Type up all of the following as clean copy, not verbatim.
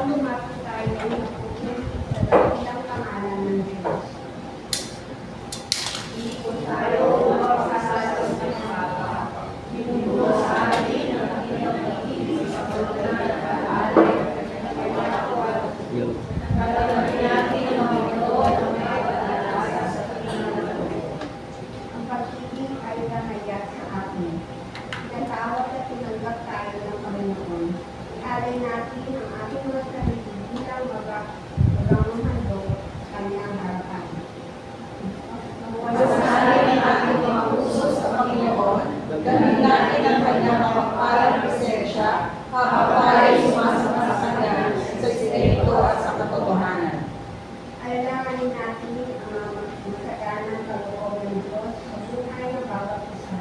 lumapit tayo ng sa dakilang pangalan ng Diyos. Hindi po tayo magsasalos ng Papa. Binubuo sa atin ang aking pag-ibig sa pagdala at pag-alay at pagkakawal. Kalamanin natin ang mga ito ng may padalasa sa Panginoon. Ang pag-ibig ay nahayag sa atin. Pinatawad at tinanggap tayo ng Panginoon. Ialay natin ang ating mga sarili bilang magamang handog sa kanyang harapan. Masasahin ang ating mga puso sa Panginoon, gamit natin ang kanyang mapagpalang presensya, habang tayo sumasama sa kanya sa Espiritu at sa katotohanan. Alalahanin natin ang masaganang kaloob ng Diyos sa buhay ng bawat isa.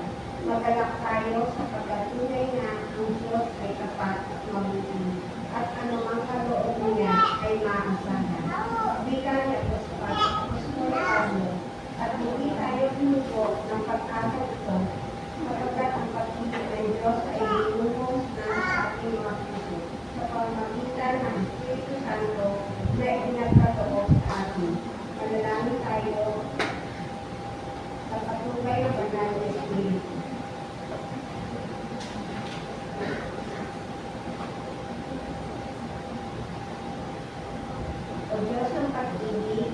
Magalak tayo sa pagkatunay na ang Diyos ay tapat at mabuti, at anumang kaloob niya ay maasahan. Bilang ni Apostol Pablo, at hindi tayo pinugot ng pag-asa ito, sapagkat ang pag-ibig ng Diyos ay binuhos na sa ating mga puso sa pamamagitan ng Espiritu Santo na itinagkatoob sa atin. Manalangin tayo sa patnubay ng banal na Espiritu. O Diyos ng pag-ibig,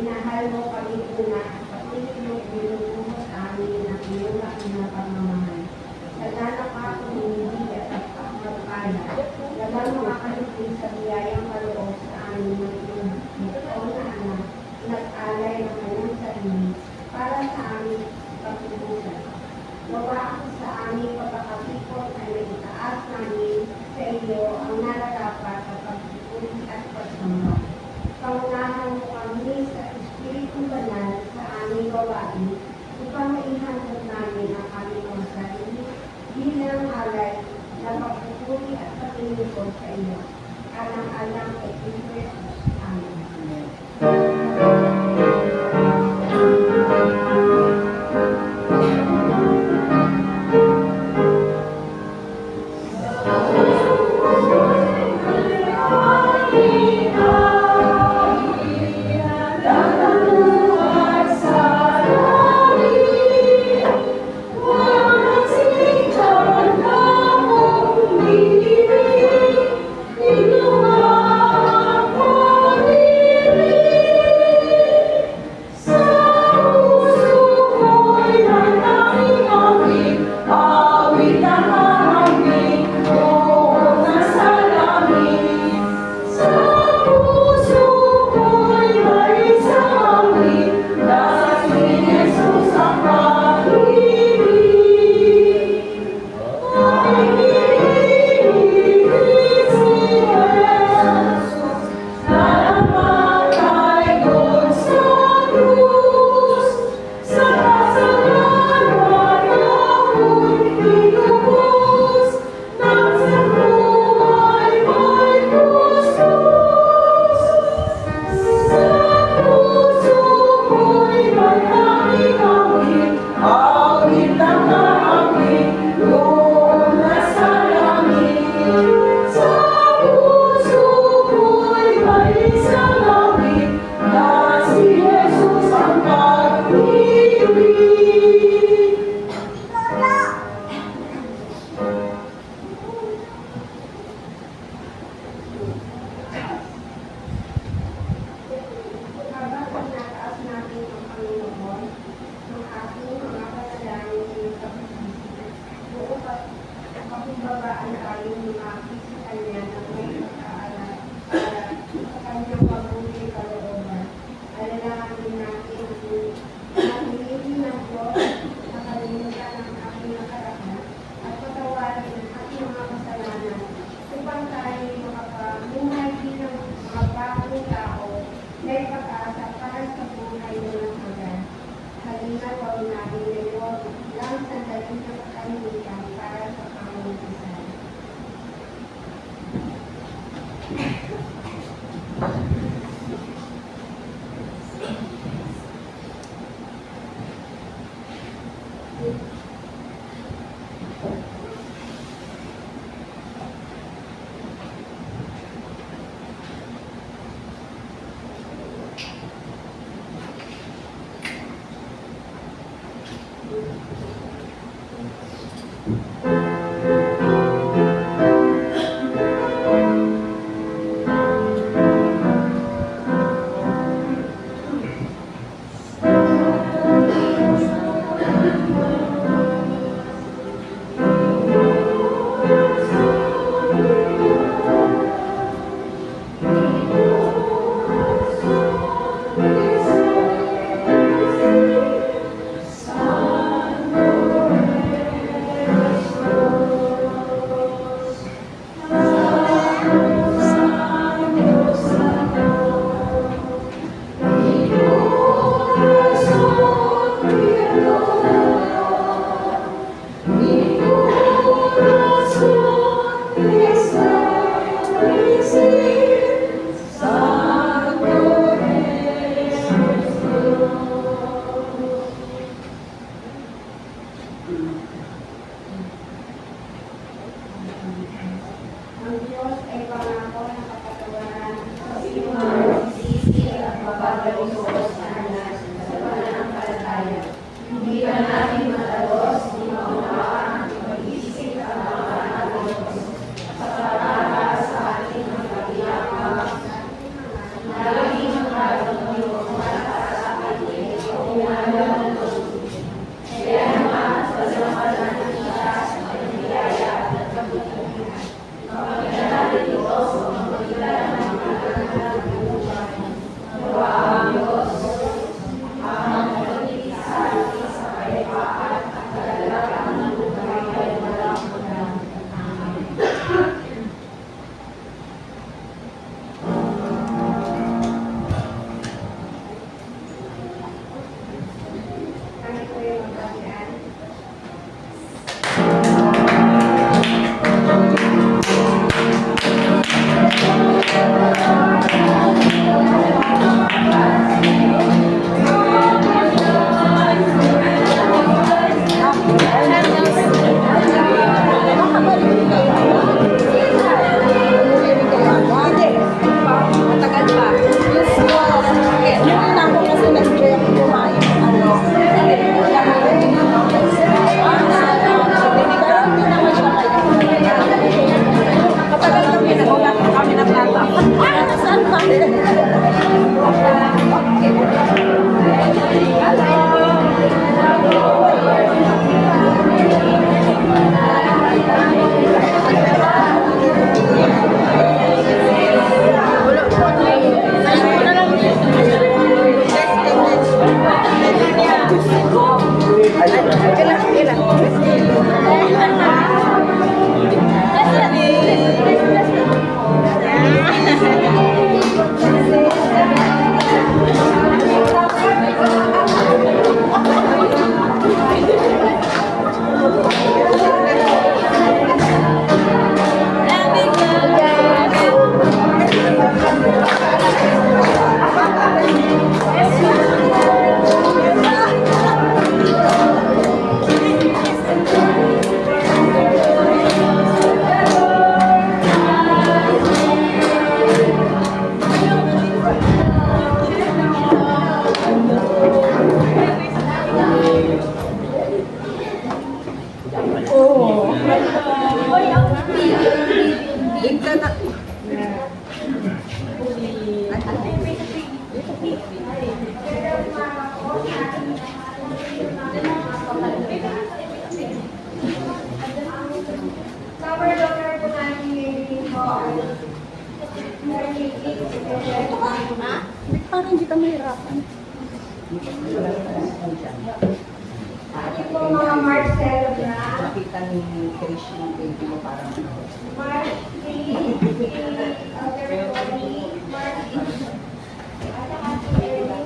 inahal mo kami una at pati mo binubuhos sa amin ang iyong laking na pagmamahal. Salamat ka kung hindi at magpala. Laban mo makaligtin sa biyayang kaloob sa amin ng iyong na anak, nag-alay ng kanyang sarili para sa aming pagtubusan. Gawa ako sa aming pagkakasipot ay naitaas namin sa iyo ang nararapat sa pagpupuli at pagsamba. Pangunahan mo kami sa Espiritu Banal sa aming gawain upang maihandog namin ang aming mga sarili bilang alay na pagpupuli at paglilingkod sa iyo. Alang-alang kay Kristo Jesus. Amen. Pakumbabaan tayo lumapit sa Kanya ng may pagkaalam sa Kanyang mabuting kalooban. Alalahanin natin ang hilingin ng Diyos na kalimutan ang aking nakaraan at patawarin ang aking mga kasalanan upang tayo makapamuhay bilang mga bagong tao na ipag-asa para sa buhay na ng hanggan. Halina wawin natin ngayon lang sandali na katahimikan para sa pangungkisan. Diyos ay pangako ng kapatawaran sa sinumang magsisisi at mapapalisos sa anak sa pananampalataya. Hindi ka natin matalos, hindi maunawaan ang pag-isip at mga Diyos. Sa parara sa ating mga kapiyakap, laging ang harap para sa ating umalang ng pag-ibig. Kaya naman, pasalamatan kita sa pagkiyaya at kabutihan. Kapagdanatin ito sa pagkakilala ng mga buhay. Nawa ang Diyos, ang pagkakilala sa atin sa kayapaan at kagalakan ng buhay ay walang hanggan. Amen. Kami po yung magkakilala. Matagal pa. Yung una ko kasi nag-enjoy ako kumain. Pero hindi naman siya matagal lang pinag-una kami ng plata. Saan pa? Cover doctor po namin ngayon po ay 38. Parang hindi ka mahirapan. Ating po mga March celebrant. Nakita ni Krish yung baby mo parang March 3, Elder Tony, March 8. At saka si Erika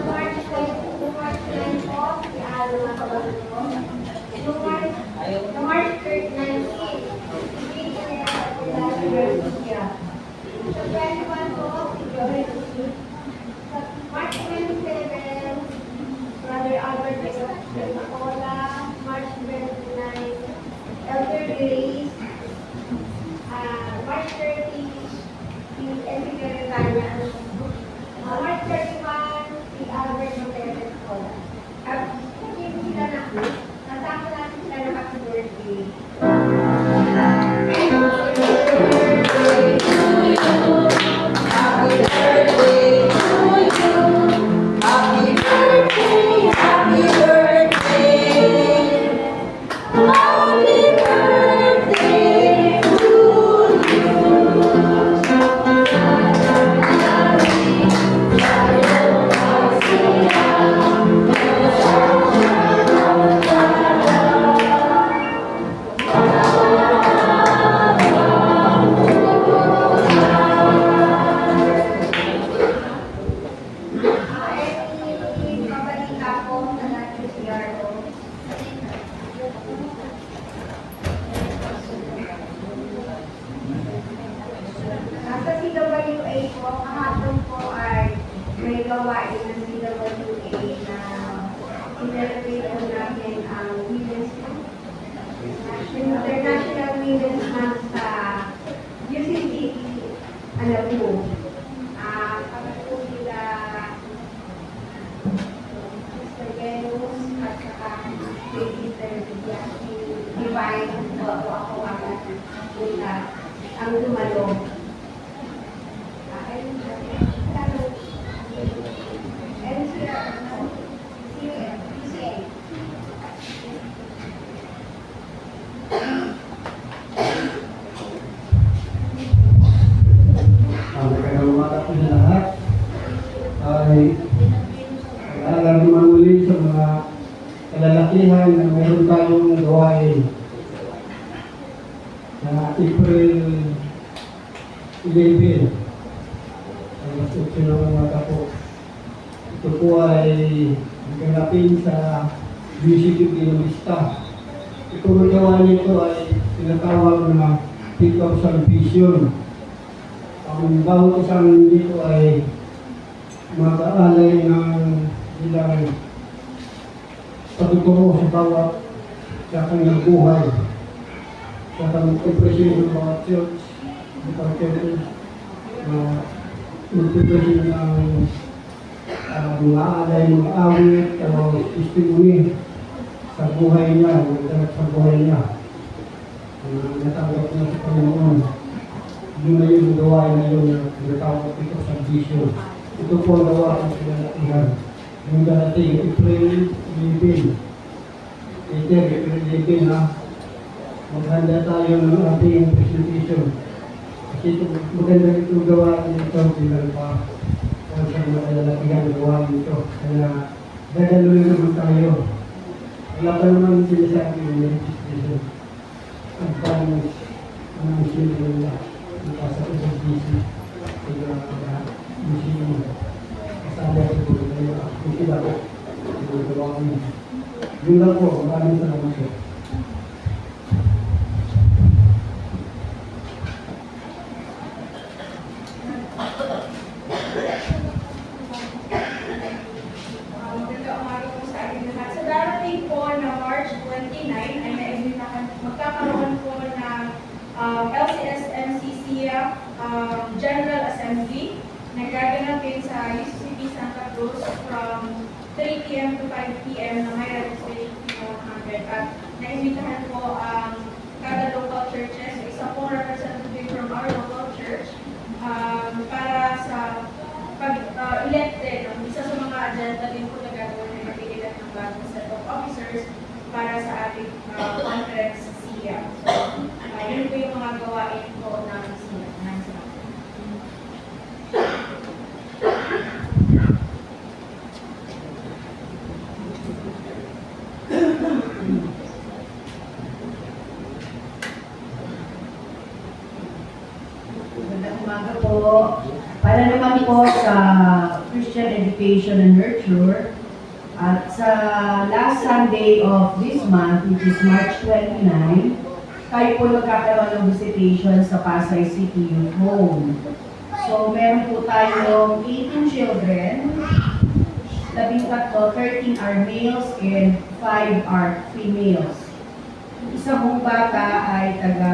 March 20 to March 9 po, si Alo na kabaluno. Yung March 19, hindi ko niya kapag si Garcia. Sa 21 po, si Joey Lucy. Sa March 27, Brother Albert de Pacola. March 29, Elder Grace. March 30, si Enrique Retanya. March 31, si Albert Montero de Pacola. At hindi sila na, nasama natin sila ng happy birthday. Happy birthday to you. Happy birthday, happy birthday. Happy birthday to Pabalita po sa natin si Yardo. Nasa CWA po, kahapon po ay may gawain ng CWA na celebrate po natin ang Women's International Women's Month alam mo, kami po sila Mr. Venus at saka Mr. Divine, ako agad sila ang dumalong. Ang kagawata po na lahat ay alam naman muli sa mga kalalakihan na meron tayong gawain na April 11 alas 8 ng umaga po. Ito po ay ganapin sa BCP Binamista. Ito ang gawain nito ay tinatawag na Peak of Salvation. Ang bawat isang dito ay mag-aalay ng ilang pagtuturo sa bawat sa kanyang buhay. Sa mag-presyo ng bawat church, department, mag-presyo ng mga alay, mga awit, testimony sa buhay niya, magdalap sa buhay niya. Natanggap niya sa Panginoon. Yun na yung gawain na yun na tinatawag ito sa vision. Ito po ang gawain sa kalalakihan. Yung darating, April 11. April 11 na maghanda tayo ng ating presentation. Kasi ito, maganda itong gawain ito bilang pa kung sa mga kalalakihan gawain ito. Kaya dadalo naman tayo. Wala pa naman sinasabi yung registration. Ang paano ang sila nila. Nasa ko sa BC, sa BC mo. Kasama ko po, kung sila ko, ginagawa ko yun. Yun lang po, maraming salamat po. Magandang umaga po sa ating lahat. Sa darating po na March 29 ay magkakaroon po ng LCSMCC General Assembly na gaganapin sa UCCP Santa Cruz from 3 p.m. to 5 p.m. na may registration fee na 100 at naimbitahan po ang kada local churches, isa pong representative from our local church para sa pag-elected ang isa sa mga agenda din po na gagawin ay mag-elect ng bagong set of officers para sa ating conference sa SIA. So, yun po yung mga gawain po ng SIA. Magandang umaga po. Para naman po sa Christian Education and Nurture, at sa last Sunday of this month, which is March 29, kayo po magkakaroon ng visitation sa Pasay City Youth Home. So, meron po tayong 18 children, 13 are males and 5 are females. Isa pong bata ay taga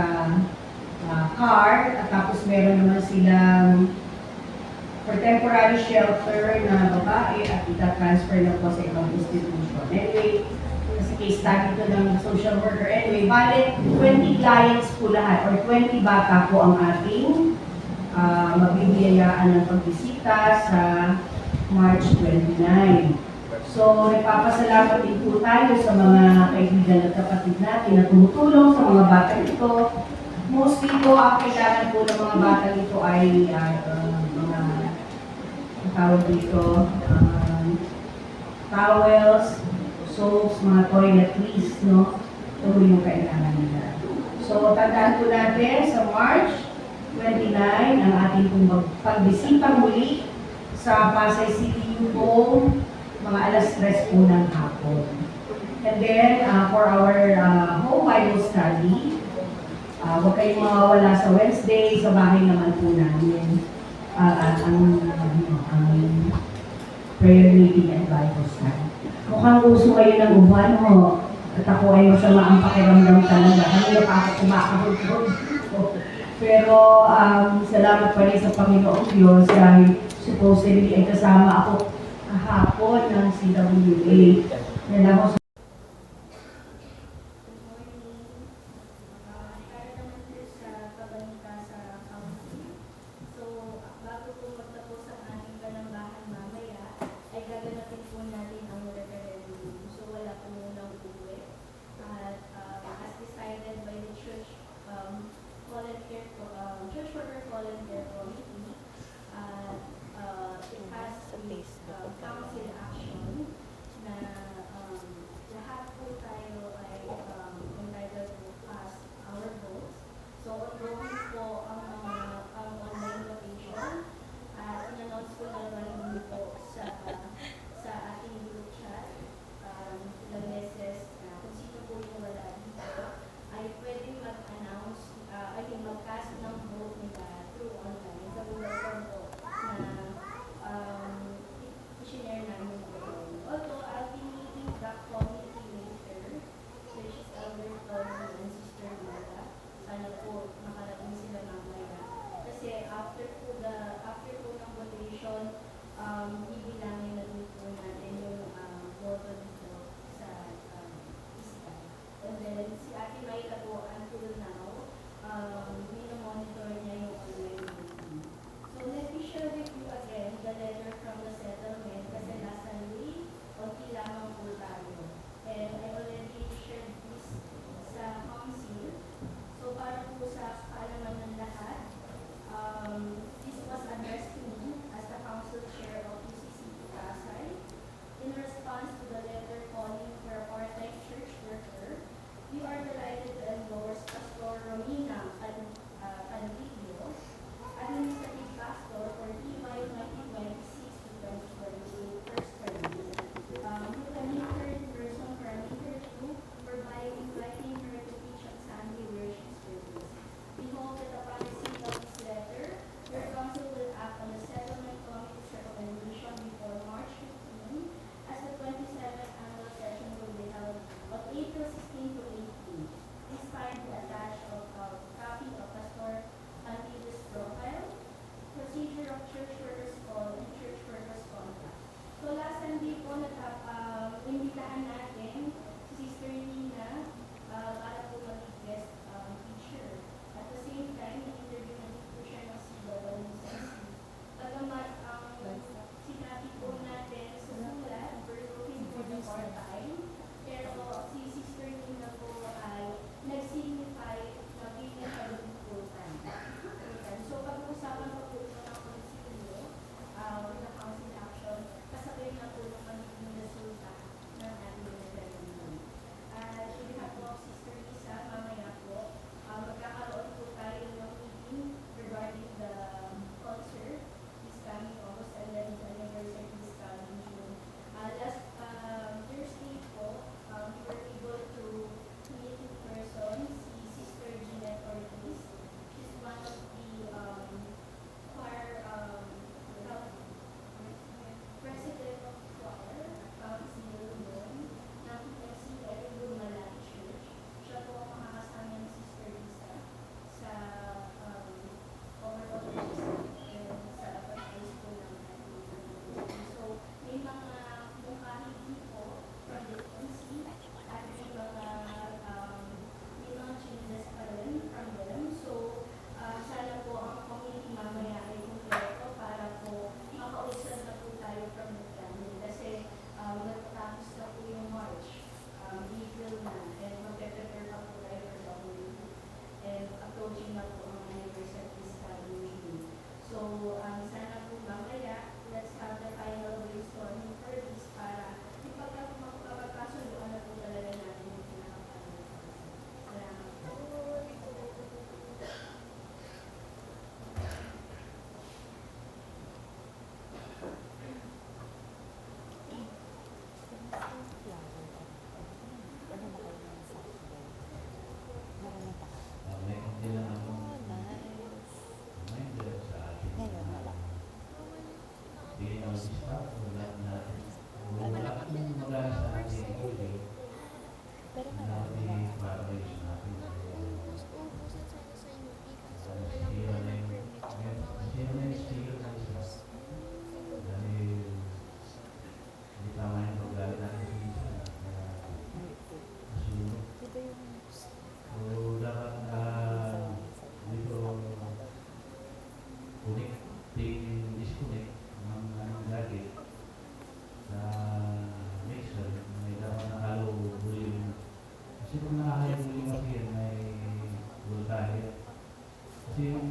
CAR, at tapos meron naman silang for temporary shelter na babae at ita-transfer na po sa ibang institution. Anyway, kasi case study ito ng social worker. Anyway, bale 20 clients po lahat or 20 bata po ang ating mabibiyayaan ng pagbisita sa March 29. So, nagpapasalamat din po tayo sa mga kaibigan at kapatid natin na tumutulong sa mga bata ito. Mostly po, ang kailangan po ng mga bata ito ay mga tawag dito, towels, soaps, mga toiletries, no? Ito po yung kailangan nila. So, tandaan po natin sa March 29 ang ating pong pagbisita muli sa Pasay City Youth Home, mga alas 3 po ng hapon. And then, for our home Bible study, huwag kayong mawawala sa Wednesday, sa bahay naman po namin ang prayer meeting and Bible study. Mukhang uso kayo ng uban mo. At ako ay masama ang pakiramdam talaga. Kanina pa ako kumakahod-hod. Pero salamat pa rin sa Panginoong Diyos dahil supposedly ay kasama ako kahapon ng CWA. Yan ako Para naman po sa pagbalita sa council. So, bago po magtapos ang ating panambahan mamaya, ay gaganapin po natin ang referendum. So, wala po munang uuwi. At as decided by the church church worker volunteer committee, it has a council action na lahat po tayo ay entitled to cast our votes. So, ongoing po ang online votation at in-announce ko na naman po sa ating group chat ilang beses na kung sino po yung wala dito ay pwedeng mag-announce ay mag-cast ng vote nila through online sa Google Form po na i-share namin po. Although, I'll be meeting the committee later, which is Elder Tony and Sister Mara. Sana po makarating sila mamaya. Kasi after po ng votation, bibilangin na din po natin yung boto dito sa ISCA. And then, si Ate Maila po, until now, minomonitor niya yung online voting. So, let me share with you again the letter from the settlement kasi last Sunday, konti lamang po tayo. And I already shared this sa council. So, para po sa kaalaman ng lahat, this was addressed to me as the council chair of UCC Pasay. In response to the letter calling for a part-time church worker, we are delighted to endorse Pastor Romina Cantillo, Administrative Pastor for EY 2026 to 2028 first term. With an intern person for an interview, by inviting her to teach on Sunday worship service. We hope that upon receipt of this letter, your council will act on the settlement committee's recommendation before March 15, as the 27th annual session will be held on April 16 to 18. This time we attach a copy of Pastor Cantillo's profile, procedure of church workers call, and church workers contact. So last Sunday po, imbitahan natin si Sister Nina para po maging guest teacher. At the same time, in-interview na po siya ng CWC. Bagamat sinabi po natin sa sulat, we're looking for the part-time, pero si Sister Nina po ay nag-signify na bigyan siya ng full-time. So pag-uusapan pa po ito ng konsilyo with the council action, kasabay na po ng magiging resulta ng ating referendum. On behalf of Sister Lisa, mamaya po, magkakaroon po tayo ng meeting regarding the concert this coming August and then the anniversary this coming June. Last Thursday po, we were able to meet in person si Sister Jeanette Ortiz. She's one of the choir president of choir, si Lulun, ng PFC Edinburgh Malaki Church. Siya po ang makakasama ni Sister Lisa sa overall register sa pag-ayos po ng ating anniversary. So, may mga mungkahi din po from the PFC at may mga changes pa rin from them. So, sana po ang community mamaya ay kumpleto para po makausad na po tayo from the family. Kasi nagtatapos na po yung March, April na, and mag-prepare pa po tayo for the community. And approaching na po ang anniversary this coming June. So, sana po mamaya, let's have the final brainstorming for this para magkakasunduan na po talaga natin yung pinakapagod. Salamat po. May konti lang akong reminder sa ating pinag-staff wala akong mga sa ating huli na i-violation natin sa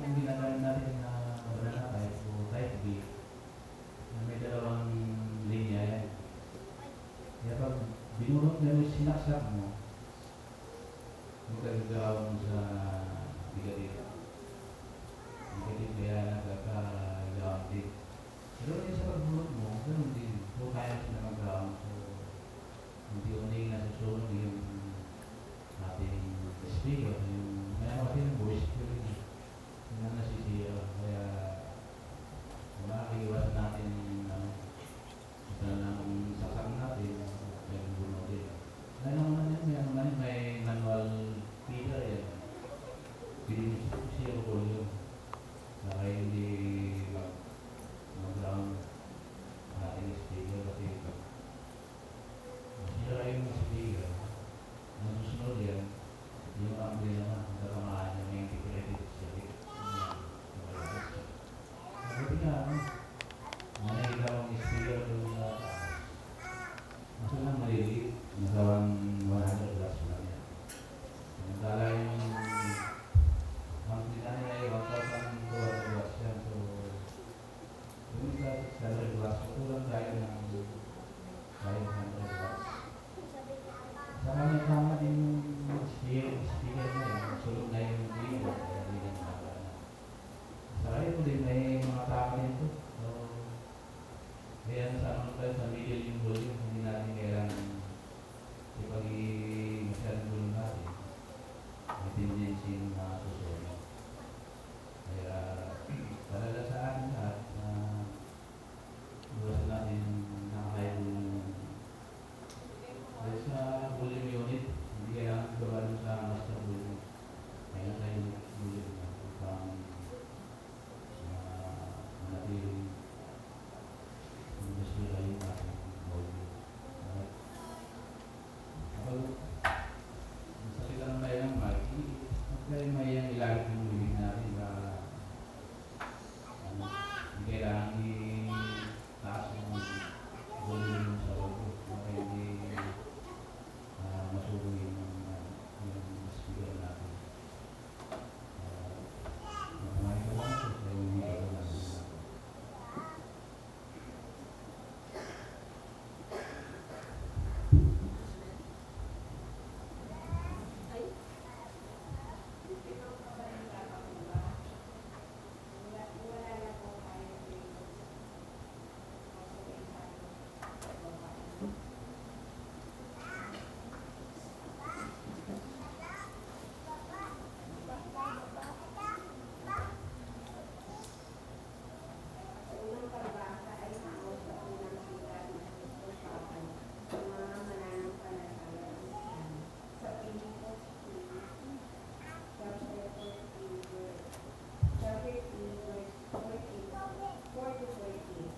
yung ginagamit natin na banana type o type B, na may dalawang linya yan. Kaya pag binunot mo yung sinaksak mo, magkagagawa mo sa bigalit. Bigalit kaya nagkakagawang din. Pero yung sa pagbunot mo, ganun din. So, kaya sila mag-gawang. So, unti-unti nasusunod yung ating speaker, yung mayroon kasi ng voice ko rin. Yun ang nasisiya. Kaya, makakaiwas natin ito lang saksak natin, yung bunot din. Kaya naman yan, may manual feeder yan. Pili siya ko yun. Para hindi mag-ground ating speaker kasi masira yung speaker. Ang susunod yan, yung ampli naman, natamaan niya may integrated siya. Sabi nga, nakikita kong speaker doon sa maso lang maliliit, nasawang 100 plus lang yan. Samantala yung ampli na niya ay 1,200 plus yan. So, yung sa 100 plus, kulang tayo ng 500 plus. Saka may tama din yung speaker na yun. Sulog na yung video. Kaya hindi na nakakana. Saka ito din may mga tama dito. So, kaya nasa tayo sa middle yung volume. Hindi natin kailangan ipag-i-masyadong volume natin. May tendency na susunod. Kaya talaga sa akin lahat na iwasan natin nakakaya volume. Dahil sa volume unit, hindi kailangan gawa dun sa master volume. Kaya sa unit volume na upang manatiling masira yung ating volume. Kapag salita ng tayo ng mic, huwag may ilagay yung bibig natin ba hindi kailangan i-taas yung volume sa volume. Kaya hindi masubo yung speaker natin. Makamay ko lang ito sa yung video ko lang. Unang pagbasa ay hango sa unang sulat na pagpapapan sa mga mananampalataya sa Pilipos 3, chapter 3, verse 4 to 14.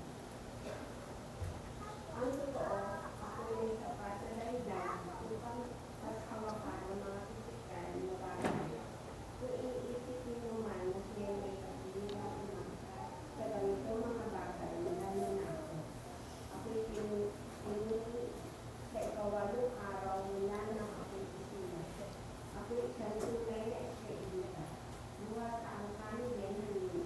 Ang totoo, ako ay sapat na dahilan upang paghawakan ng mga pisikal na bagay. Kung iniisip niyo man na siya may kapilang umasa sa ganito mga bagay, lalo na ako. Ako'y pinili sa ikawalong araw mula ng ako'y isulat. Ako'y isang tunay na israelita. Buwa sa angkan din ng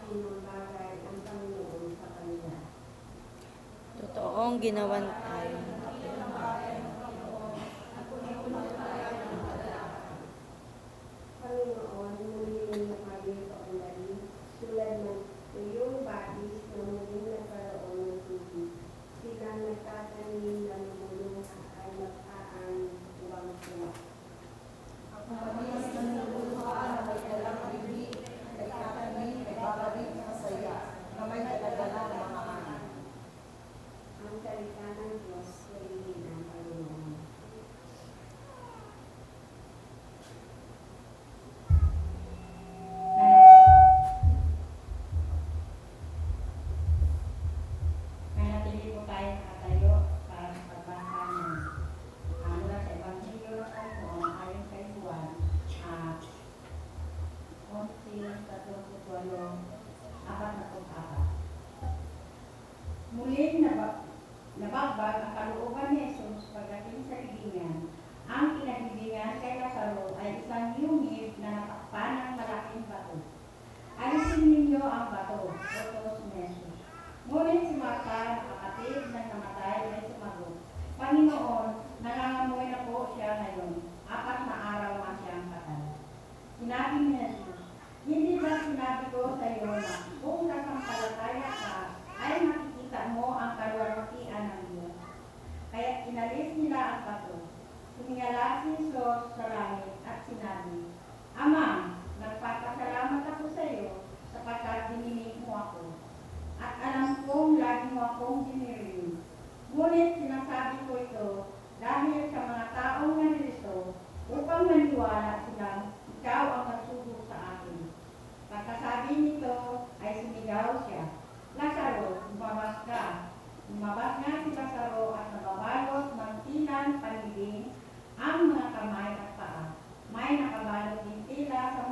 sinong bagay ang Panginoon sa kanila. Totoong ginawan tayo. Panginoon, muli ninyo kami paunlarin, tulad ng iyong batis na muling nagkaroon ng tubig. Silang nagtatanim ng mulong ay mag-aani huwag sila. Ang mabilis ng lupa na may dalang bibig, ay tatanim, ay babalik ng saya, na may daladala ng mga anak. Ang salita ng Diyos ay ng Panginoon. Manatili po tayo nakatayo para sa pagbasa ng mula sa Ebanghelyo ng Panginoon ayon kay Juan 11:38. Muling nabagbag ang kalooban ni Jesus pagdating sa libingan. Ang kinalibingan kay Lazaro ay isang yungib na natakpan ng malaking bato. Alisin ninyo ang bato, utos ni Jesus. Ngunit si Martha, nakakatid ng namatay, ay sumagot, Panginoon, nangangamoy na po siya ngayon. 4 na araw na siyang patay. Sinabi ni Jesus, hindi ba sinabi ko sa iyo na kung nasampalataya ka, ay makikita mo ang kalwalhatian ng Diyos. Kaya inalis nila ang bato. Tumingala si Jesus sa langit at sinabi, Ama, nagpapasalamat ako sa iyo sapagkat dininig mo ako. At alam kong lagi mo akong dinirinig. Ngunit sinasabi ko ito dahil sa mga taong naririto upang maniwala silang ikaw ang nagsugo sa akin. Pagkasabi nito ay sumigaw siya, Lazaro, lumabas ka. Lumabas nga si Lazaro at nababalot ng tilang panibing ang mga kamay at paa. May nakabalot din tila sa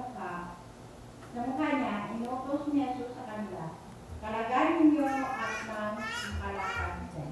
mukha niya, inutos ni Jesus sa kanila. Kalagayan ninyo at nang makalakad siya.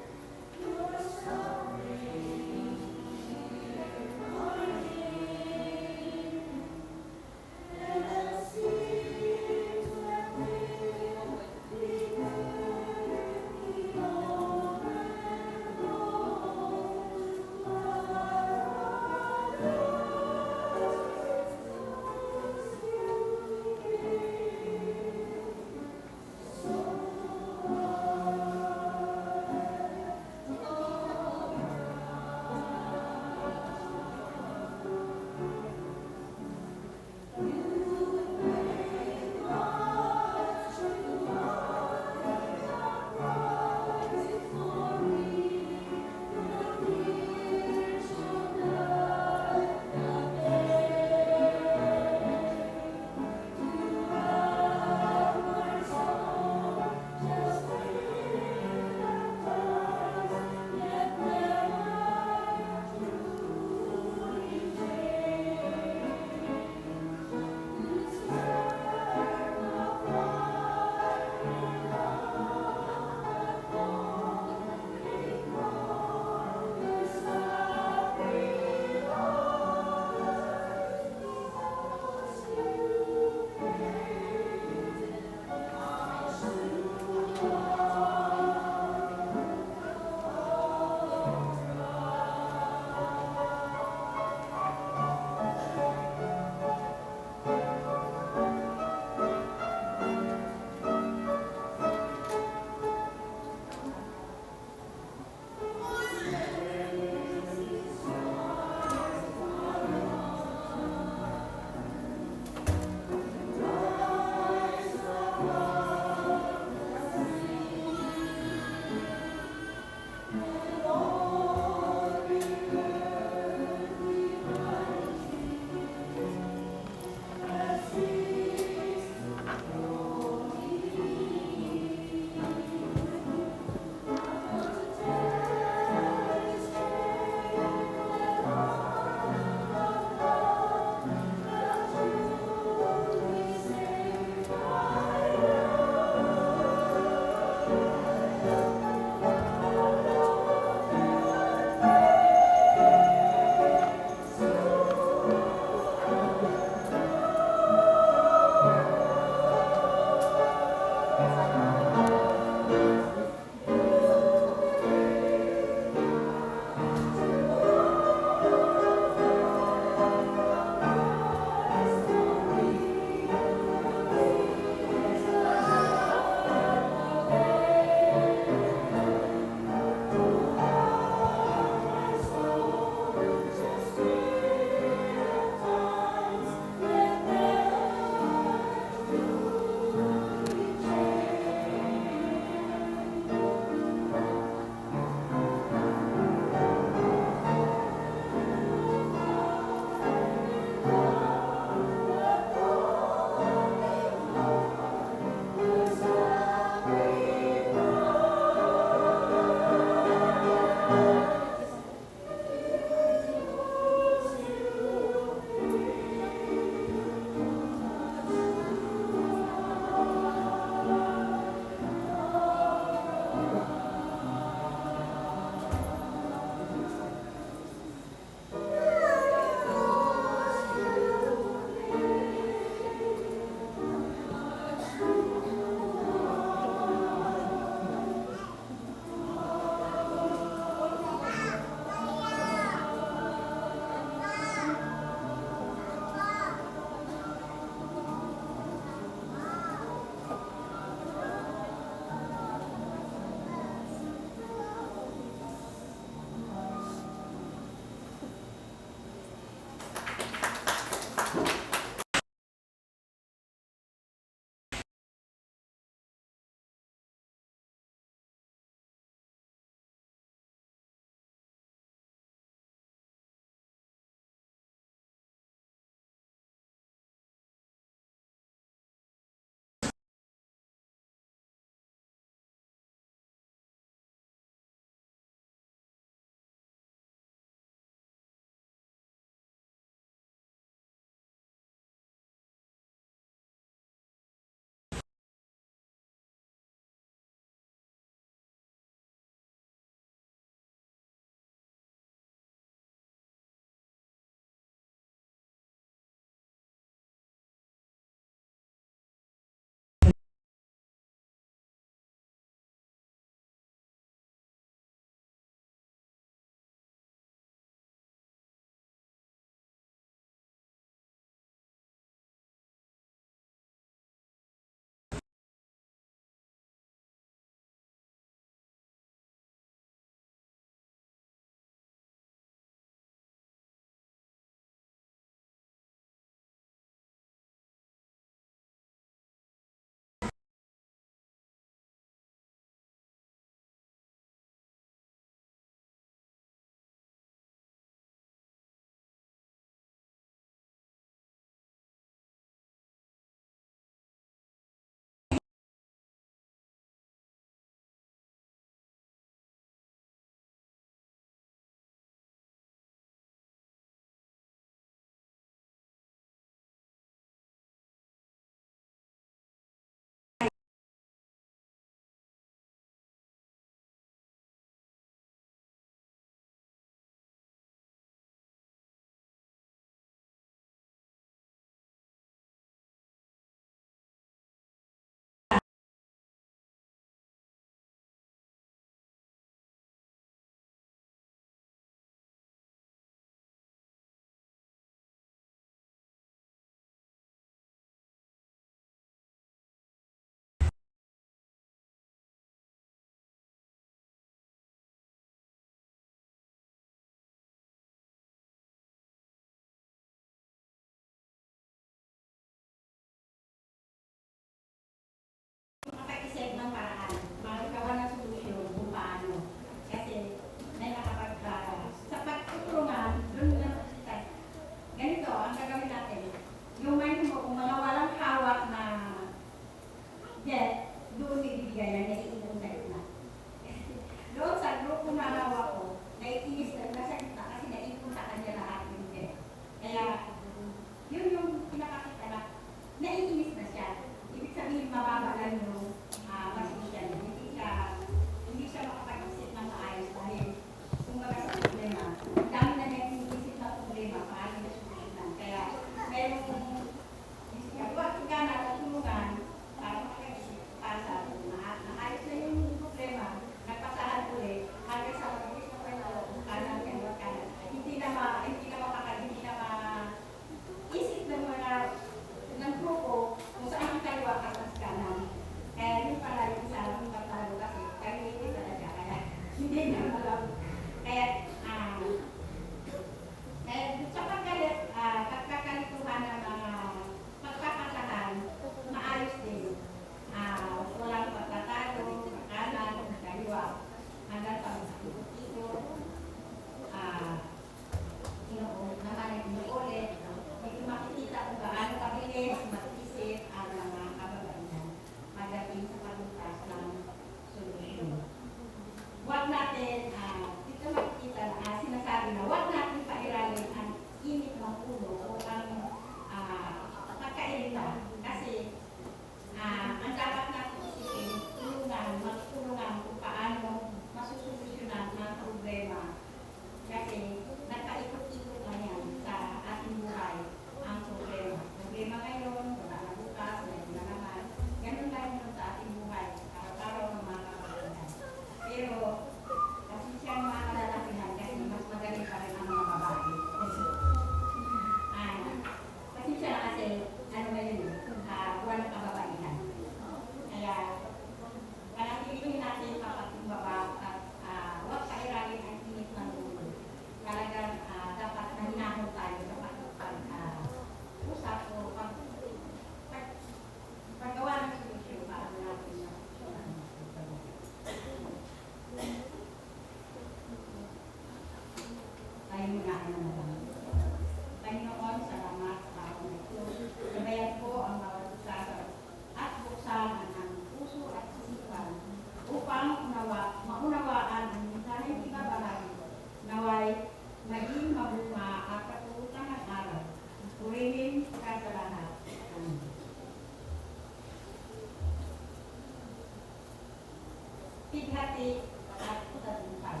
pighati at tagumpay.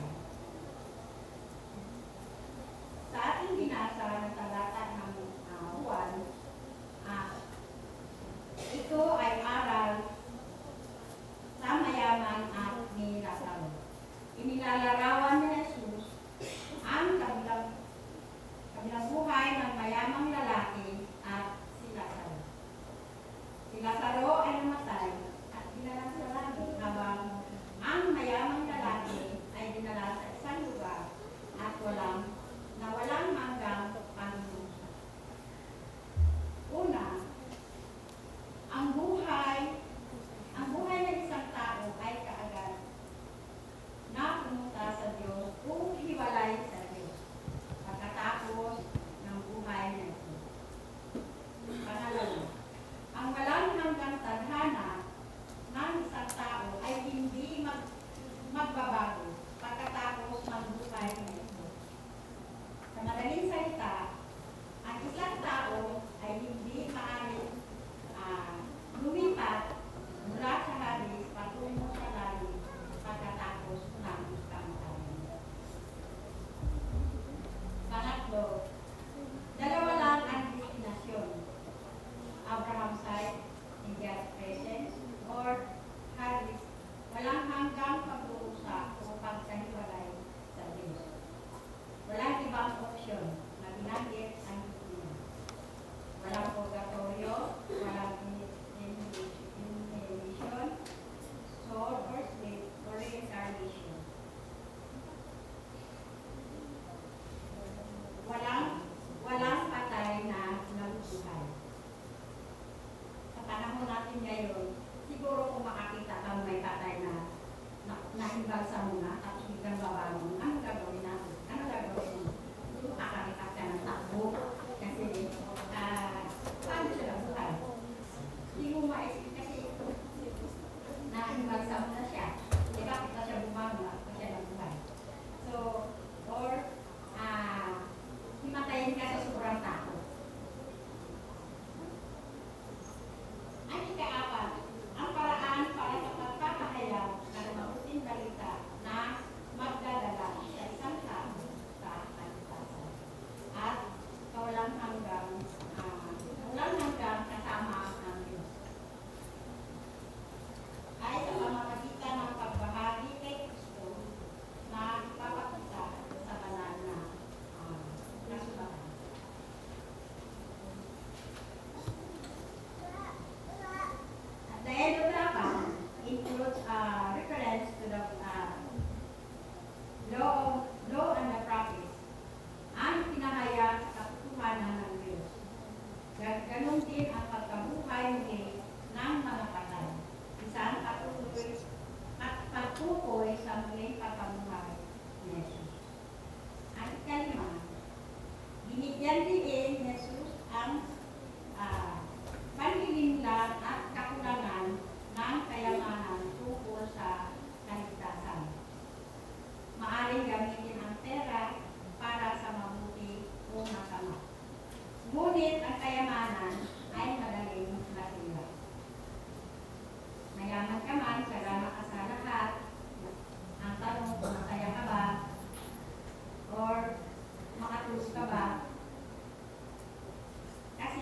Sa ating binasa ng talata ng Juan, ito ay aral sa mayaman at ni Lazaro. Inilalarawan ni Jesus ang kabilang buhay ng mayamang lalaki at si Lazaro. Si Lazaro ay namatay at dinala sa langit habang ang mayamang lalaki ay dinala sa isang lugar at walang hanggang panunusay. Una, ang buhay ng isang tao ay kaagad na pumunta sa Diyos kung hiwalay sa Diyos pagkatapos ng buhay na ito. Pangalawa, ang walang hanggang tadhana ng isang tao ay hindi magbabago pagkatapos ng buhay na ito. Sa madaling salita, ang isang tao ay hindi maaaring lumipat mula sa Hades patungo sa langit pagkatapos ng kamatayan. Pangatlo, dalawa lang ang destinasyon. Abraham's side in God's presence or Hades, walang hanggang pag-uusap o pagkahiwalay sa Diyos. Walang ibang opsyon na binanggit ang Biblia. Walang purgatorio, walang inhibison, soul or sleep, or reincarnation. Walang patay na nabubuhay. Sa panahon natin ngayon, siguro kung makakita kang may patay na nahibalsa mo na, tapos biglang babangon, ano gagawin natin? Ano gagawin mo? Makakita ka ng takbo. Kasi, paano siya nabuhay? Hindi mo maisip kasi nahibalsa mo na siya. Di ba? Kita siya bumangon at siya nabuhay. So, or, himatayin ka sa sobrang takot. Ang ika-apat, ang paraan para sa pagpapahayag ng mabuting balita na magdadala sa isang tao sa kaligtasan at walang hanggang kasama ng Diyos. Ay sa pamamagitan ng pagbahagi kay Kristo na ipapakita sa banal na nasulatan. At the end of the account includes reference to the law and the prophets. Ang pinahayag sa katotohanan ng Diyos. Ganon din ang pagkabuhay muli ng mga patay. Isang patukoy sa muling pagkabuhay ni Jesus. Ang ikalima, binigyan din ni Jesus ang panlilinlang at kakulangan ng kayamanan tungkol sa kaligtasan. Maaring gamitin ang pera para sa mabuti o masama. Ngunit ang kayamanan ay madaling masira. Mayaman ka man, salamat ka sa lahat. Ang tanong kung masaya ka ba or makatulog ka ba? Kasi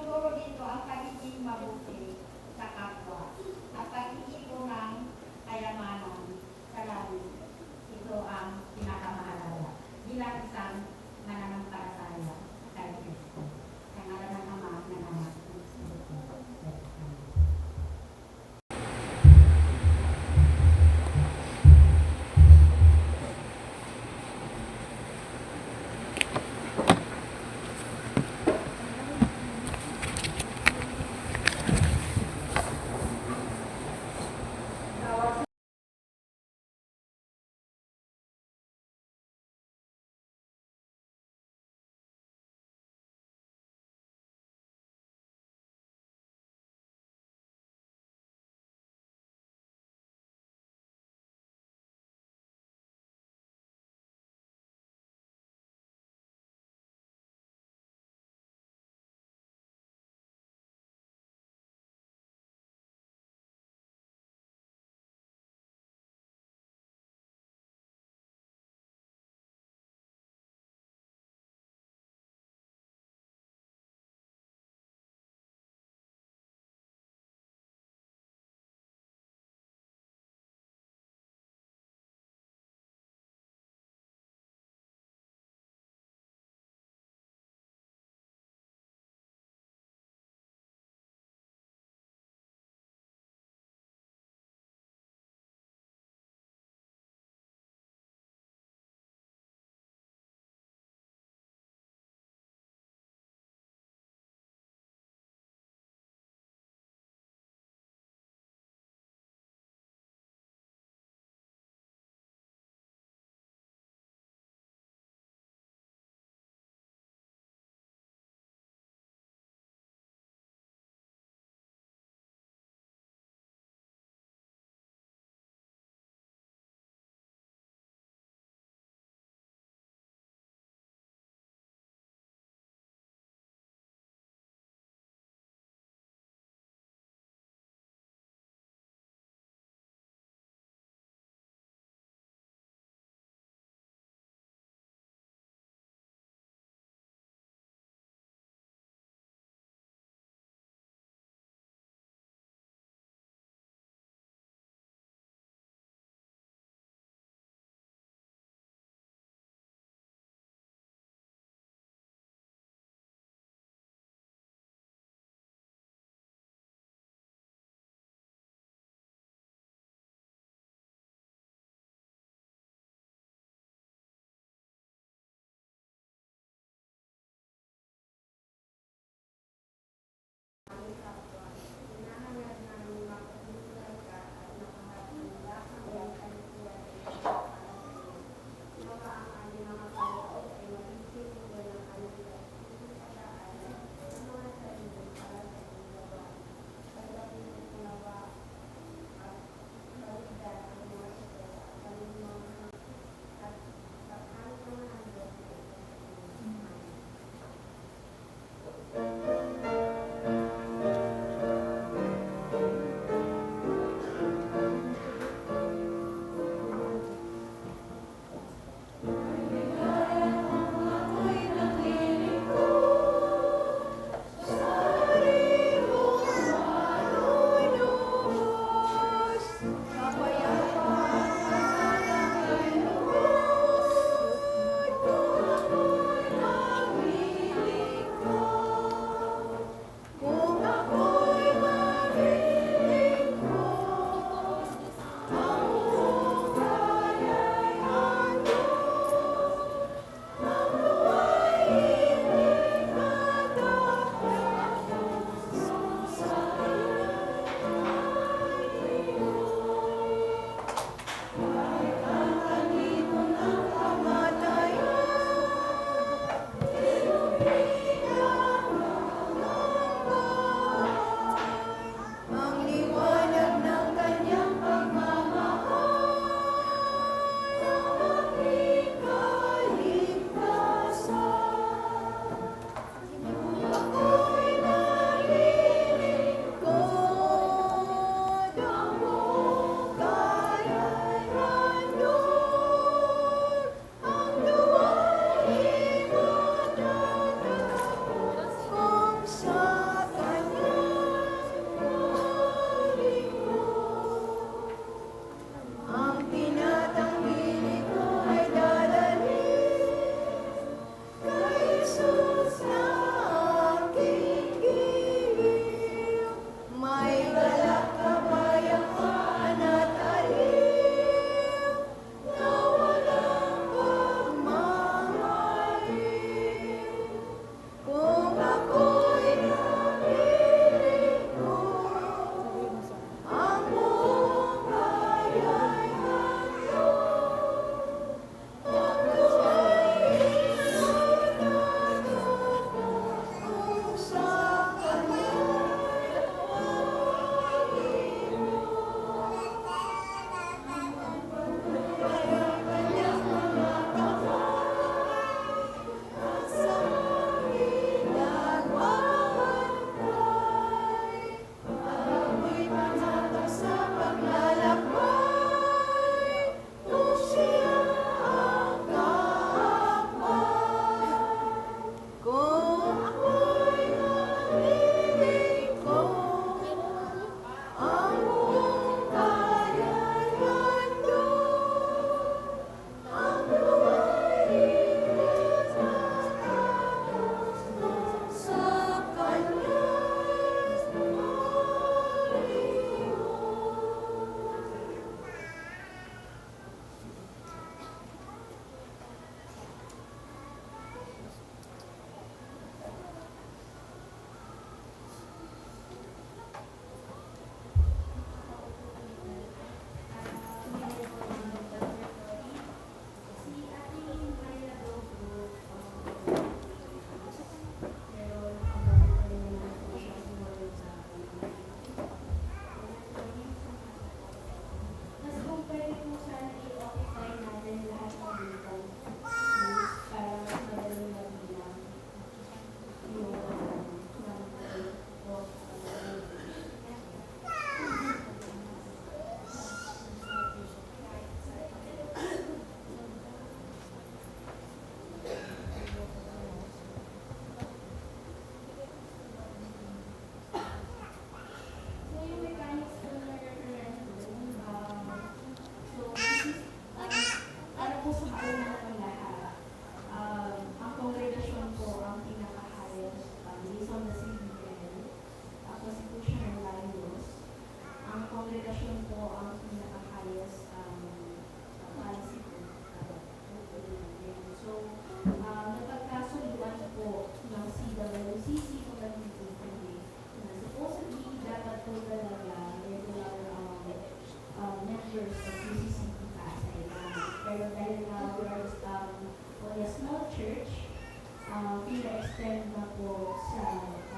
tinuturo dito ang pagiging mabuti sa kapwa at pag-iipon ng kayamanan sa langit. Ito ang pinakamahalaga bilang isang mananampalataya kay Kristo. Sa ngalan ng Ama, ng Anak, ng Espiritu.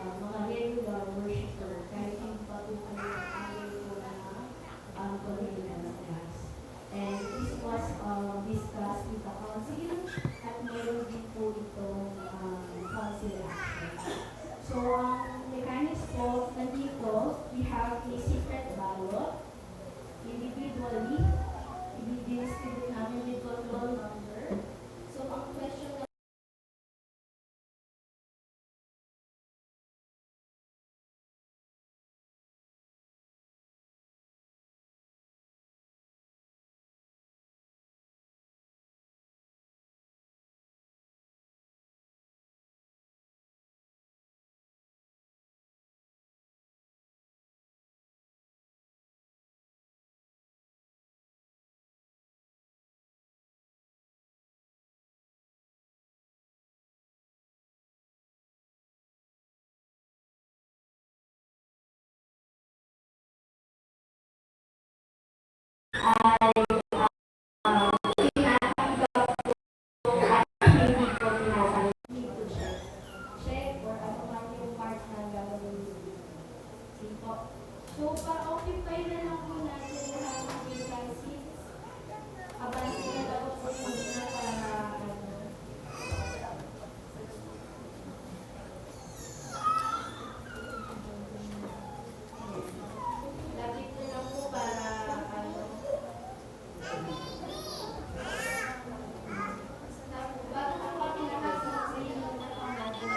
mga regular worshiper kahit hindi pa po kayo ayaw po na pag-regular na class. And this was discussed with the council at mayroon din po itong council action. So, ang mechanics po nandito, we have a secret ballot. Individually, i-distribute namin with roll number. So, ang question na check or ano man yung part na gagawin dito. So, pa-occupy na lang po natin lahat ng vacancies. Abanin na daw po muna para lapit na lang po para bago po pa pinakasasayin na lang natin.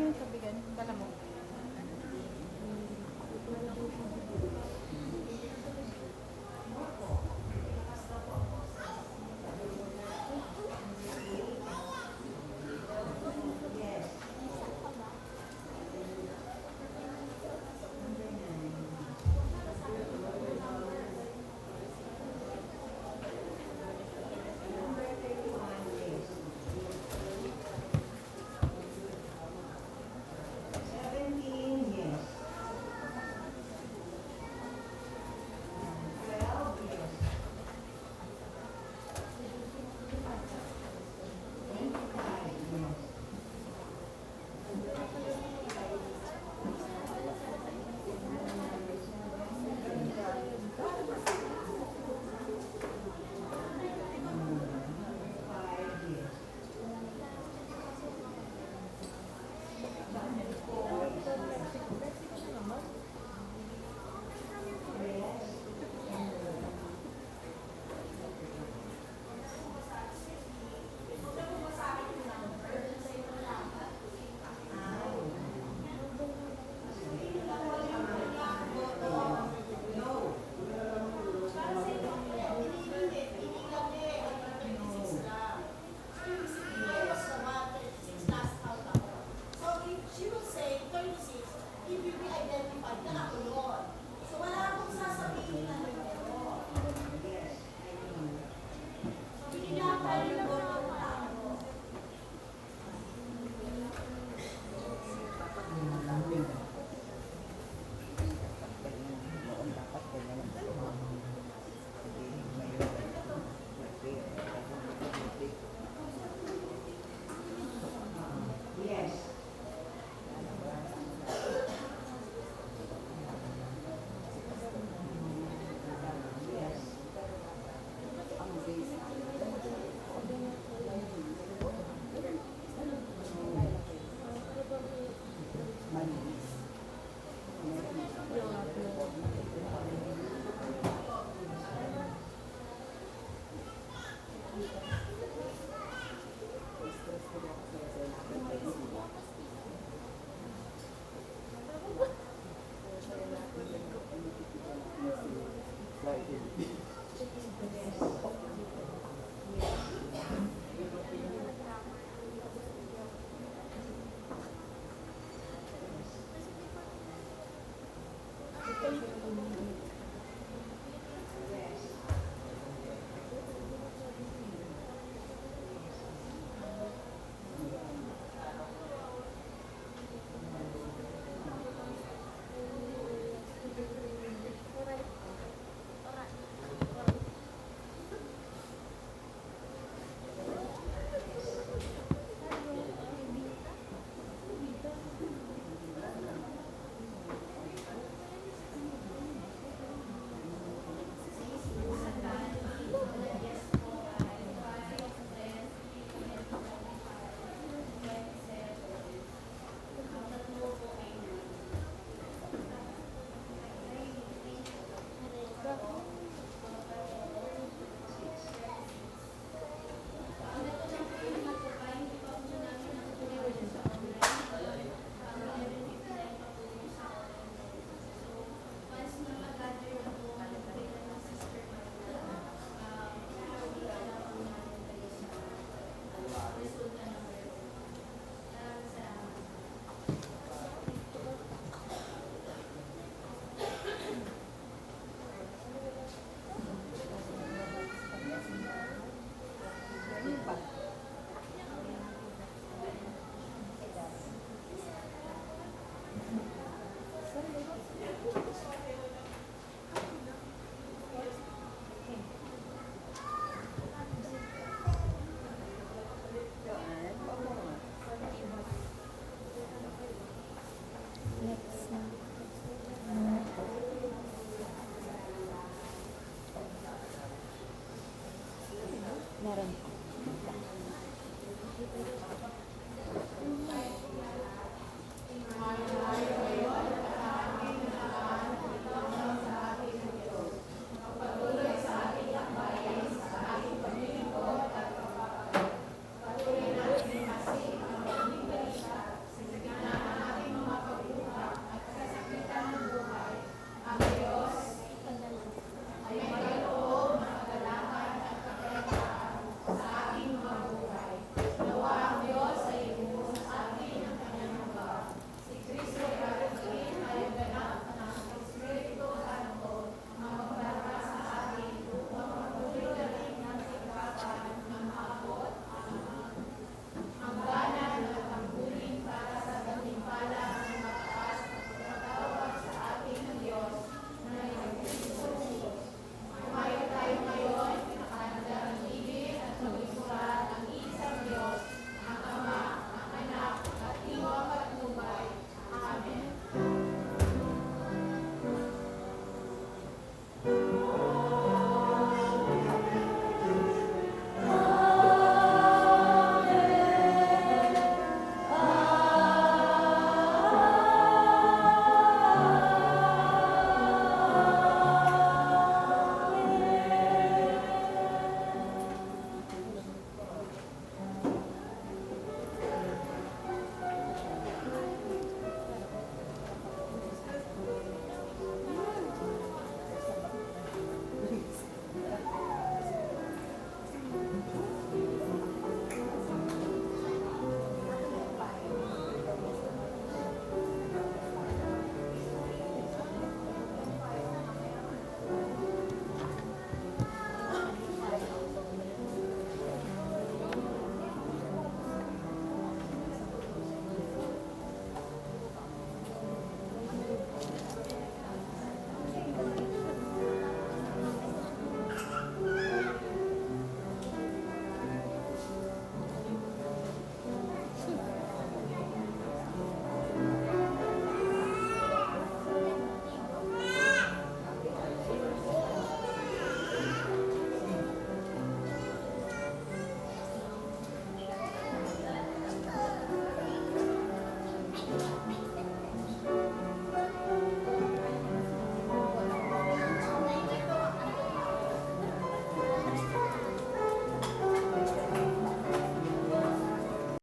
yung tubigan? Dala mo. Meron.